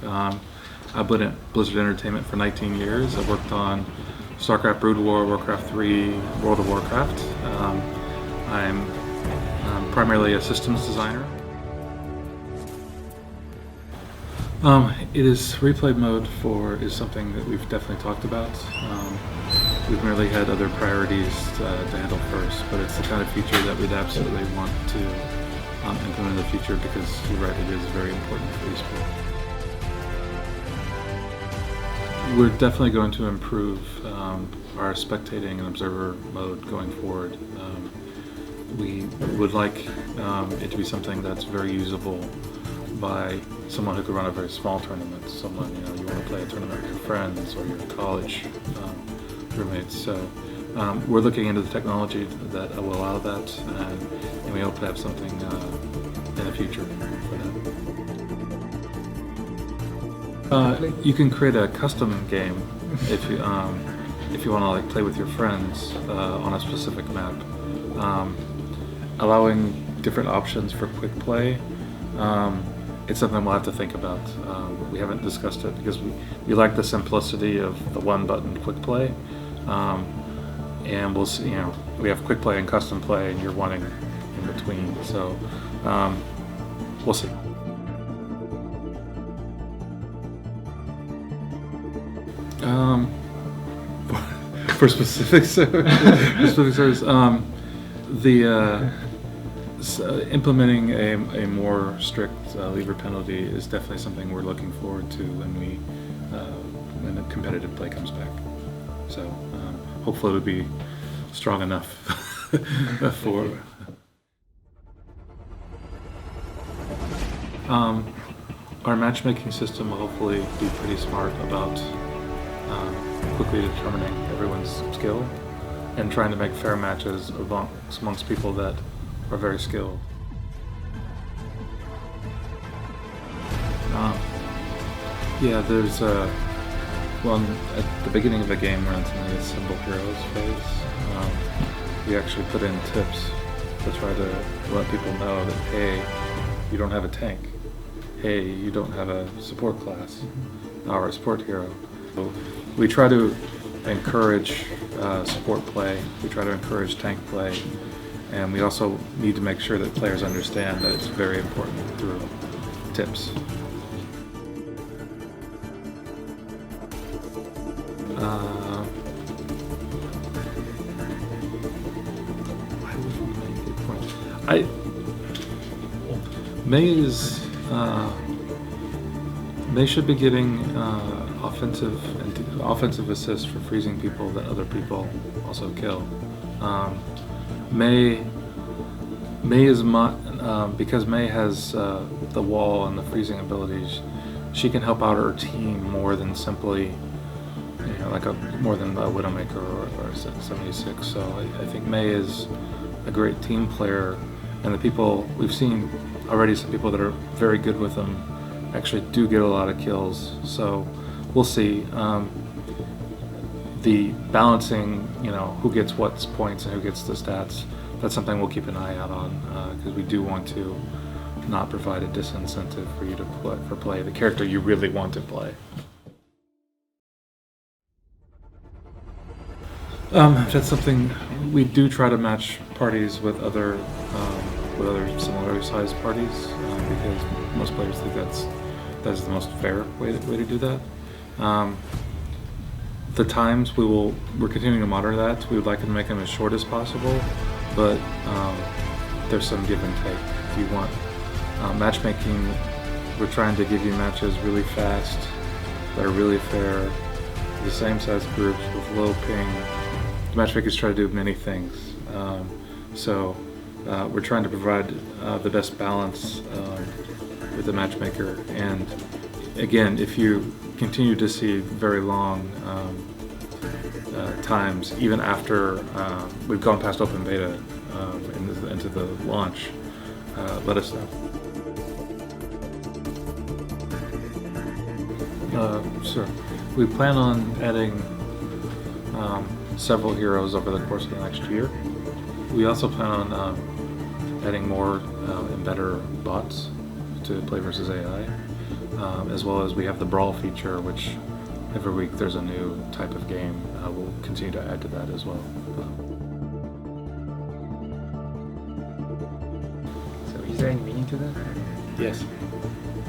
I've been at Blizzard Entertainment for 19 years. I've worked on StarCraft, Brood War, Warcraft 3, World of Warcraft. I'm primarily a systems designer. Replay mode is something that we've definitely talked about. We've merely had other priorities to handle first, but it's the kind of feature that we'd absolutely want to implement in the future because you're right, it is very important for esports. We're definitely going to improve our spectating and observer mode going forward. We would like it to be something that's very usable by someone who could run a very small tournament. Someone, you want to play a tournament with your friends or your college roommates. So we're looking into the technology that will allow that, and we hope to have something in the future for that. You can create a custom game if you want to play with your friends on a specific map, allowing different options for quick play. It's something we'll have to think about. We haven't discussed it because we like the simplicity of the one button quick play, and we'll see. We have quick play and custom play, and you're wanting in between. So we'll see. For specifics, implementing a more strict lever penalty is definitely something we're looking forward to when the competitive play comes back. So hopefully it'll be strong enough for. Our matchmaking system will hopefully be pretty smart about quickly determining everyone's skill and trying to make fair matches amongst people that are very skilled. There's at the beginning of the game we're in something like a Symbol Heroes phase. We actually put in tips to try to let people know that, hey, you don't have a tank. Hey, you don't have a support class or a support hero. So we try to encourage support play. We try to encourage tank play. And we also need to make sure that players understand that it's very important through tips. May should be getting offensive assists for freezing people that other people also kill. May is because May has the wall and the freezing abilities. She can help out her team more than simply, more than a Widowmaker or 76. So I think May is a great team player, and the people we've seen already, some people that are very good with them actually do get a lot of kills. So we'll see. The balancing, who gets what points and who gets the stats, that's something we'll keep an eye out on because we do want to not provide a disincentive for you to play the character you really want to play. That's something we do try to match parties with other similar sized parties because most players think that's the most fair way to do that. The times we're continuing to monitor that. We would like to make them as short as possible, but there's some give and take. If you want matchmaking, we're trying to give you matches really fast that are really fair, the same size groups with low ping. The matchmakers try to do many things, so we're trying to provide the best balance with the matchmaker. And again, if you continue to see very long times, even after we've gone past open beta into the launch, let us know. Sure. We plan on adding several heroes over the course of the next year. We also plan on adding more and better bots to play versus AI. as well as we have the brawl feature, which every week there's a new type of game. We'll continue to add to that as well. So is there any meaning to that? Yes.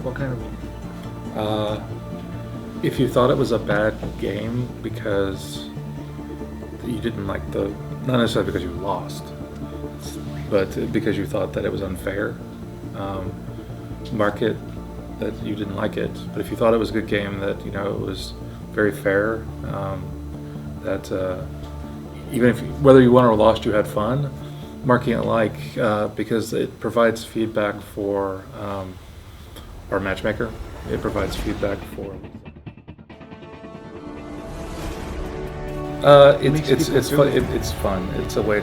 What kind of meaning? If you thought it was a bad game because you didn't like not necessarily because you lost, but because you thought that it was unfair, mark it that you didn't like it. But if you thought it was a good game, that it was very fair, that even if whether you won or lost, you had fun, marking it because it provides feedback for our matchmaker. It provides feedback for. It's fun. It's fun. It's a way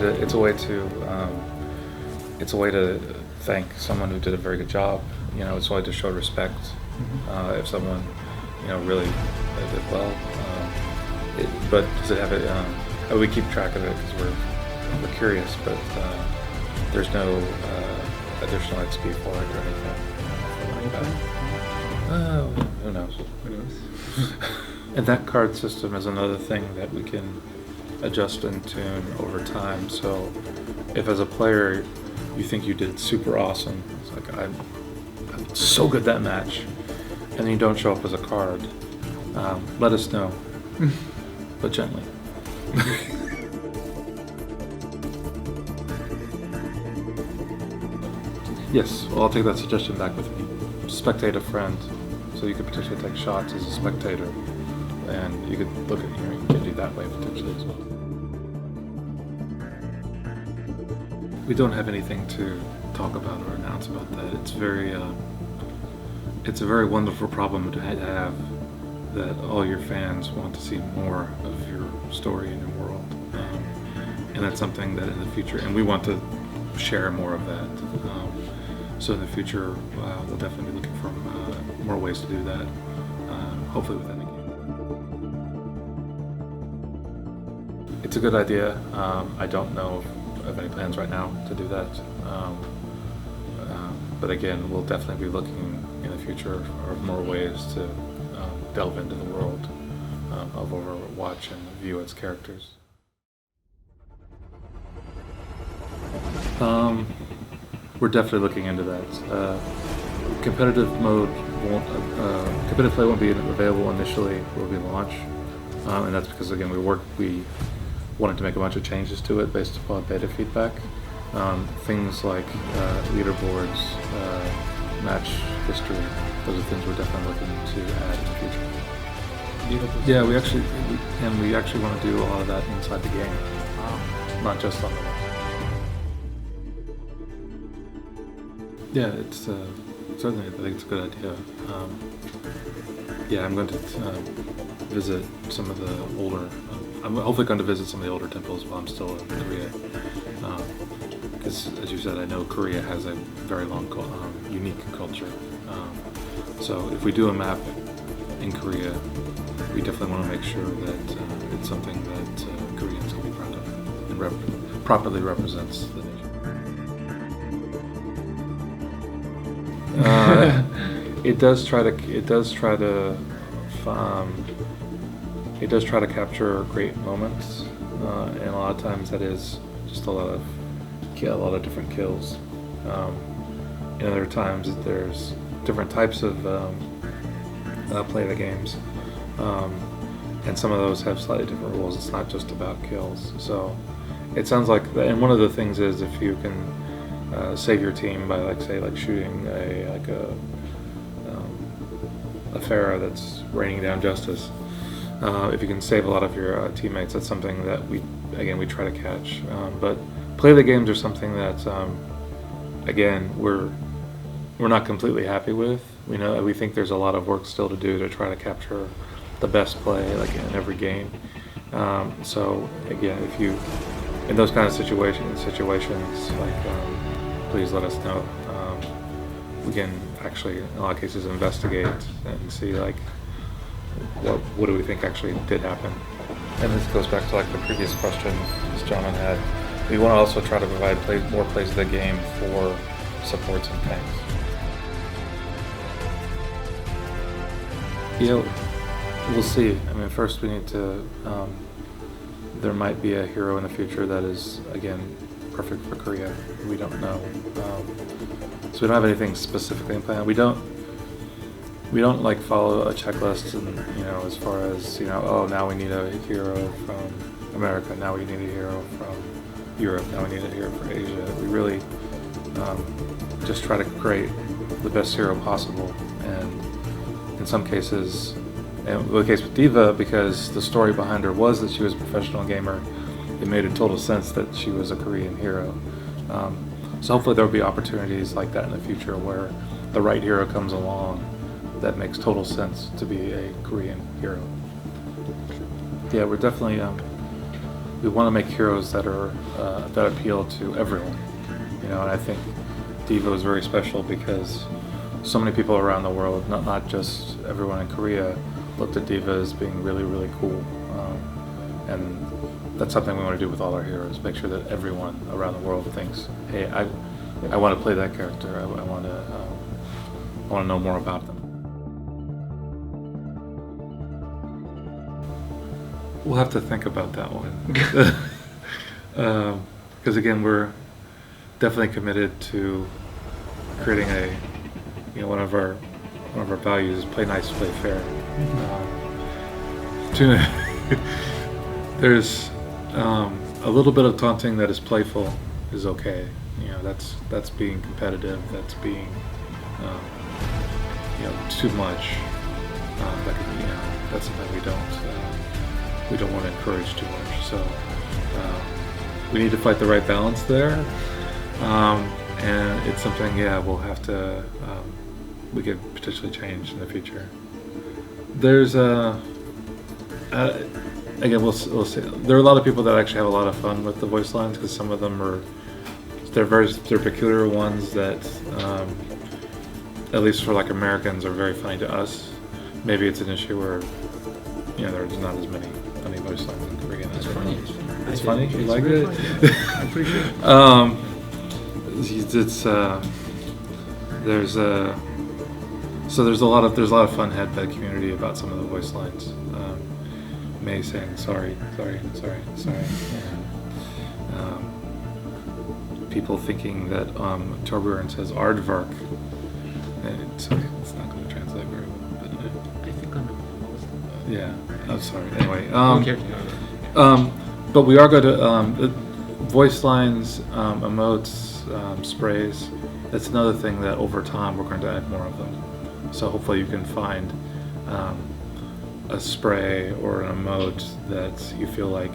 to thank someone who did a very good job. It's a way to show respect. If someone really did well. But does it have it? We keep track of it because we're curious. But there's no additional XP for it or anything like that. Who knows? And that card system is another thing that we can adjust and tune over time. So if as a player you think you did super awesome, it's like I'm so good that match, and then you don't show up as a card, let us know, but gently. Yes, well, I'll take that suggestion back with me. Spectate a friend, so you could potentially take shots as a spectator, and you could look at you can do that way potentially as well. We don't have anything to talk about or announce about that. It's a very wonderful problem to have, that all your fans want to see more of your story and your world, and that's something that in the future, and we want to share more of that. So in the future, we'll definitely be looking for more ways to do that, hopefully within the game. It's a good idea. I don't know of any plans right now to do that. But again, we'll definitely be looking in the future for more ways to delve into the world of Overwatch and view its characters. We're definitely looking into that. Competitive play won't be available initially. Will be launched, and that's because again we wanted to make a bunch of changes to it based upon beta feedback. Things like leaderboards, match history. Those are things we're definitely looking to add in the future. Yeah, we actually want to do a lot of that inside the game, not just on the web. Yeah, it's certainly. I think it's a good idea. Yeah, I'm going to visit some of the older. I'm hopefully going to visit some of the older temples while I'm still in Korea, because as you said, I know Korea has a very long, unique culture. So if we do a map in Korea, we definitely want to make sure that it's something that Koreans can be proud of and properly represents the nation. It does try to capture great moments, and a lot of times that is just a lot of different kills. And other times there's different types of play the games, and some of those have slightly different rules. It's not just about kills. So it sounds like, and one of the things is if you can save your team by shooting a Pharaoh that's raining down justice. If you can save a lot of your teammates, that's something that we try to catch. But play the games are something that again we're not completely happy with. We think there's a lot of work still to do to try to capture the best play in every game. So again, if you in those kind of situations please let us know. We can actually, in a lot of cases, investigate and see what do we think actually did happen. And this goes back to the previous question this gentleman had. We want to also try to provide more plays of the game for supports and tanks. Yeah, we'll see. I mean, first we need to. There might be a hero in the future that is, again, perfect for Korea. We don't know. So we don't have anything specifically in plan. We don't like follow a checklist, and as far as oh, now we need a hero from America. Now we need a hero from Europe. Now we need a hero for Asia. We really just try to create the best hero possible, and in some cases. And the case with Diva, because the story behind her was that she was a professional gamer, it made total sense that she was a Korean hero. So hopefully there will be opportunities like that in the future where the right hero comes along that makes total sense to be a Korean hero. Yeah, we're definitely, we want to make heroes that are that appeal to everyone. And I think Diva is very special because so many people around the world, not just everyone in Korea, looked at Diva as being really, really cool. And that's something we want to do with all our heroes, make sure that everyone around the world thinks, hey, I want to play that character, I want to know more about them. We'll have to think about that one. Because again, we're definitely committed to creating one of our values is play nice, play fair. There's a little bit of taunting that is playful is okay. That's being competitive. That's being too much. That's something we don't want to encourage too much. So we need to find the right balance there, and it's something we'll have to we could potentially change in the future. There's again, we'll see. There are a lot of people that actually have a lot of fun with the voice lines because some of them they're peculiar ones that at least for like Americans are very funny to us. Maybe it's an issue where there's not as many funny voice lines in Korean. It's funny. It's funny. You like really it? Funny. I appreciate it. There's a lot of fun had by the community about some of the voice lines. May saying sorry, and, people thinking that Torbjörn says Aardvark. It's not going to translate very well, but I think I'm the yeah. I'm sorry. Anyway, okay. but we are going to voice lines, emotes, sprays. That's another thing that over time we're going to add more of them. So hopefully you can find a spray or an emote that you feel like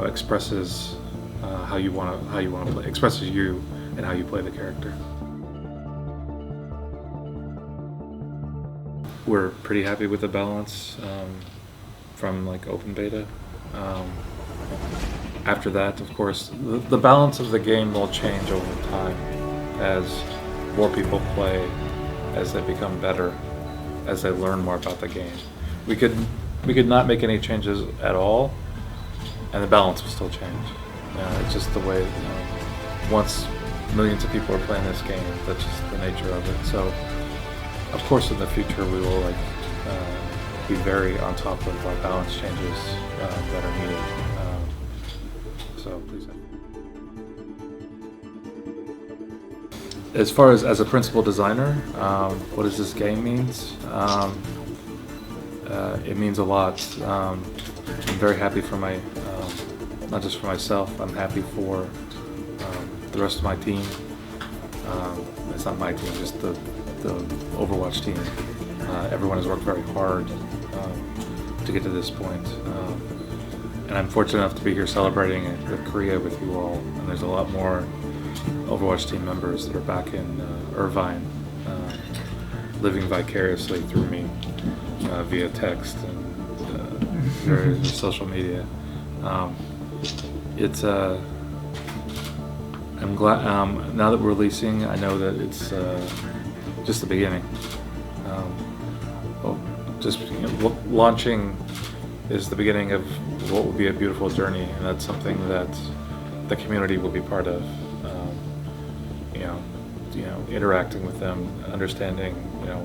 expresses how you want to play, expresses you and how you play the character. We're pretty happy with the balance from like open beta. After that, of course, the balance of the game will change over time as more people play, as they become better, as they learn more about the game. We could not make any changes at all, and the balance will still change. It's just the way, once millions of people are playing this game, that's just the nature of it. So, of course, in the future we will be very on top of our balance changes that are needed. So please. As far as a principal designer, what does this game means? It means a lot. I'm very happy for not just for myself, I'm happy for the rest of my team. It's not my team, just the Overwatch team. Everyone has worked very hard to get to this point. And I'm fortunate enough to be here celebrating with Korea with you all. And there's a lot more Overwatch team members that are back in Irvine, living vicariously through me via text and various social media. I'm glad now that we're releasing. I know that it's just the beginning. Launching is the beginning of what will be a beautiful journey, and that's something that the community will be part of. Interacting with them, understanding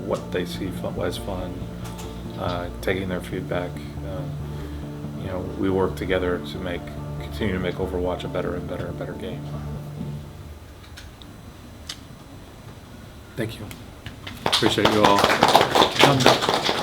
what they see as fun, taking their feedback. You know, we work together to continue to make Overwatch a better and better and better game. Thank you. Appreciate you all. 감사합니다.